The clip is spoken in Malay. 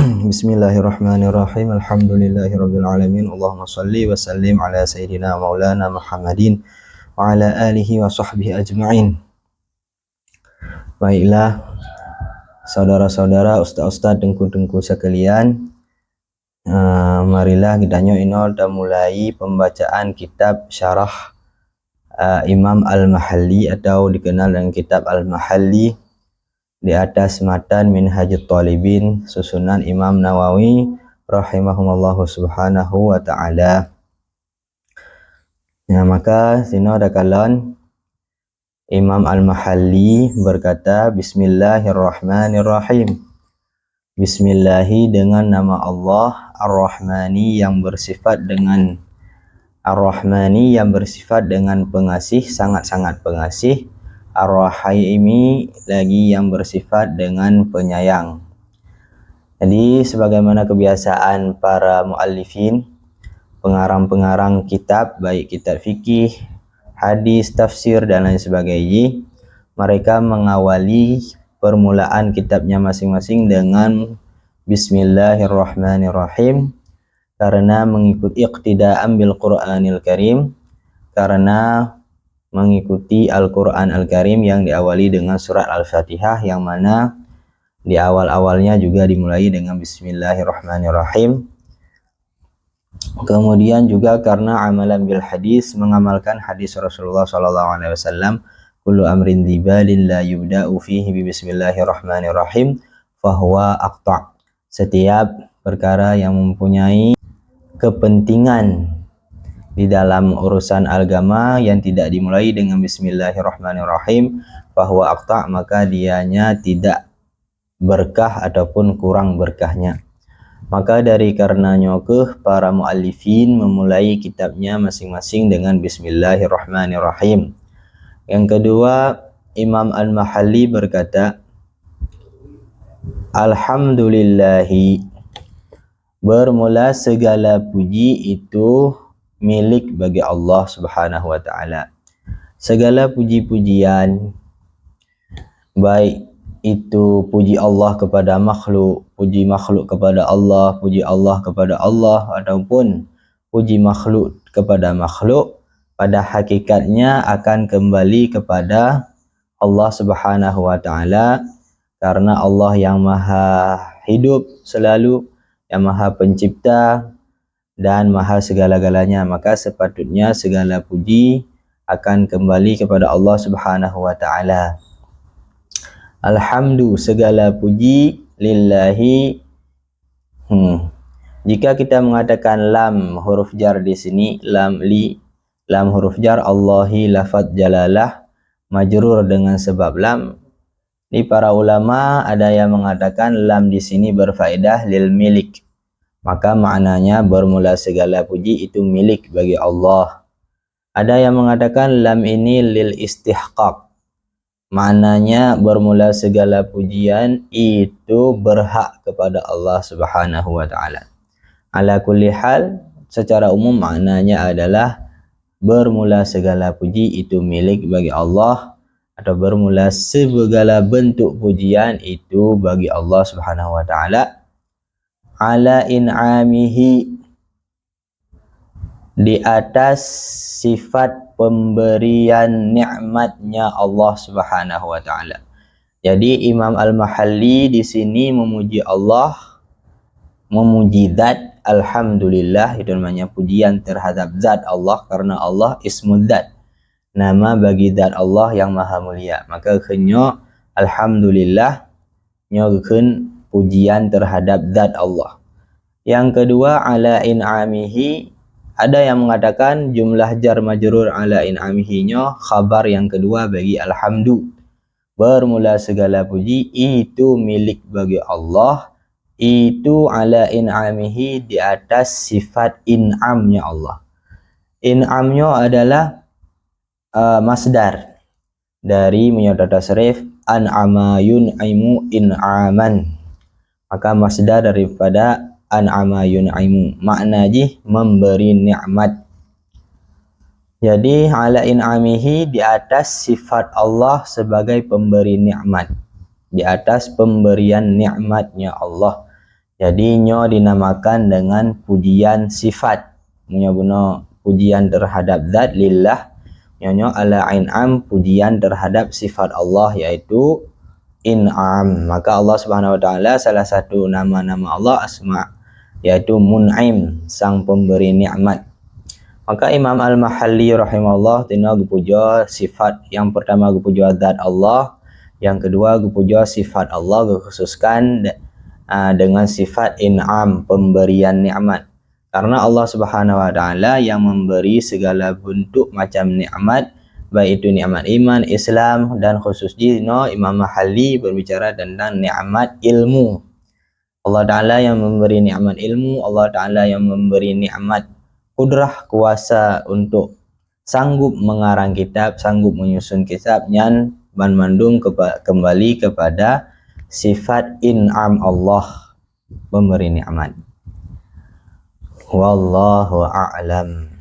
Bismillahirrahmanirrahim. Alhamdulillahirabbil alamin. Allahumma shalli wa sallim ala sayyidina maulana Muhammadin wa ala alihi wa sahbihi ajma'in. Baiklah, saudara-saudara, ustaz-ustaz, dengku-dengku sekalian, marilah kita ino dah mulai pembacaan kitab syarah Imam Al-Mahalli atau dikenal dengan kitab Al-Mahalli di atas matan Minhajut Talibin susunan Imam Nawawi rahimahumullahu subhanahu wa ta'ala. Ya, maka sino ada kalon Imam Al-Mahalli berkata, Bismillahirrahmanirrahim. Bismillahi dengan nama Allah Ar-Rahmani yang bersifat dengan Ar-Rahmani yang bersifat dengan pengasih, sangat-sangat pengasih, Ar-Rahimi lagi yang bersifat dengan penyayang. Jadi sebagaimana kebiasaan para muallifin, pengarang-pengarang kitab, baik kitab fikih, hadis, tafsir dan lain sebagainya, mereka mengawali permulaan kitabnya masing-masing dengan Bismillahirrahmanirrahim, karena mengikuti iqtida'an bil Qur'anil Karim, karena mengikuti Al-Quran Al-Karim yang diawali dengan surat Al-Fatihah, yang mana di awal-awalnya juga dimulai dengan Bismillahirrahmanirrahim. Kemudian juga karena amalan bil hadis, mengamalkan hadis Rasulullah SAW, kullu amrin dibalin la yubda'u fihi bi Bismillahirrahmanirrahim fahuwa aqta'. Setiap perkara yang mempunyai kepentingan di dalam urusan agama yang tidak dimulai dengan Bismillahirrahmanirrahim, bahwa aqta', maka dianya tidak berkah ataupun kurang berkahnya. Maka dari karenanya para muallifin memulai kitabnya masing-masing dengan Bismillahirrahmanirrahim. Yang kedua, Imam Al-Mahalli berkata, Alhamdulillahi, bermula segala puji itu milik bagi Allah Subhanahu wa ta'ala. Segala puji-pujian, baik itu puji Allah kepada makhluk, puji makhluk kepada Allah, puji Allah kepada Allah, ataupun puji makhluk kepada makhluk, pada hakikatnya akan kembali kepada Allah Subhanahu wa ta'ala, karena Allah yang maha hidup selalu, yang maha pencipta dan maha segala-galanya, maka sepatutnya segala puji akan kembali kepada Allah Subhanahu wa ta'ala. Alhamdu, segala puji, lillahi. Jika kita mengatakan lam huruf jar di sini, lam huruf jar, Allahi lafaz jalalah, majrur dengan sebab lam. Di para ulama ada yang mengatakan lam di sini berfaedah lil milik, maka maknanya bermula segala puji itu milik bagi Allah. Ada yang mengatakan lam ini lil istihqaq, maknanya bermula segala pujian itu berhak kepada Allah Subhanahu wa ta'ala. Ala kulli hal, secara umum maknanya adalah bermula segala puji itu milik bagi Allah, atau bermula segala bentuk pujian itu bagi Allah Subhanahu wa ta'ala. Ala in'amihi, di atas sifat pemberian nikmatnya Allah Subhanahu wa ta'ala. Jadi Imam Al-Mahalli di sini memuji Allah, memuji zat, alhamdulillah, itu namanya pujian terhadap zat Allah, karena Allah ismul zat, nama bagi zat Allah yang maha mulia. Maka kenyo alhamdulillah nyokeun pujian terhadap zat Allah. Yang kedua, ala in'amihi, ada yang mengatakan jumlah jar majrur ala in'amihi nyo khabar yang kedua bagi alhamdu. Bermula segala puji itu milik bagi Allah, itu ala in'amihi, di atas sifat in'amnya Allah. In'amnya adalah masdar dari menyata tasrif an'ama yun'imu in'aman, maka masdar daripada an'ama yun'imu, maknanya memberi nikmat. Jadi ala in'amihi, di atas sifat Allah sebagai pemberi nikmat, di atas pemberian nikmatnya Allah. Jadi nyo dinamakan dengan pujian sifat. Punya guna pujian terhadap zat lillah. Nyo ala in'am pujian terhadap sifat Allah yaitu in'am. Maka Allah Subhanahu wa taala salah satu nama-nama Allah asma yaitu mun'im, sang pemberi nikmat. Maka Imam Al-Mahalli rahimahullah tina gupuja sifat yang pertama gupuja zat Allah, yang kedua gupuja sifat Allah dikhususkan dengan sifat in'am, pemberian nikmat. Karena Allah Subhanahu wa taala yang memberi segala bentuk macam nikmat, baik itu nikmat iman, Islam, dan khususnya Imam Mahalli berbicara tentang nikmat ilmu. Allah taala yang memberi nikmat ilmu, Allah taala yang memberi nikmat kudrah, kuasa untuk sanggup mengarang kitab, sanggup menyusun kitab, nyan mandung kembali kepada sifat in'am Allah, memberi nikmat. Wallahu a'lam.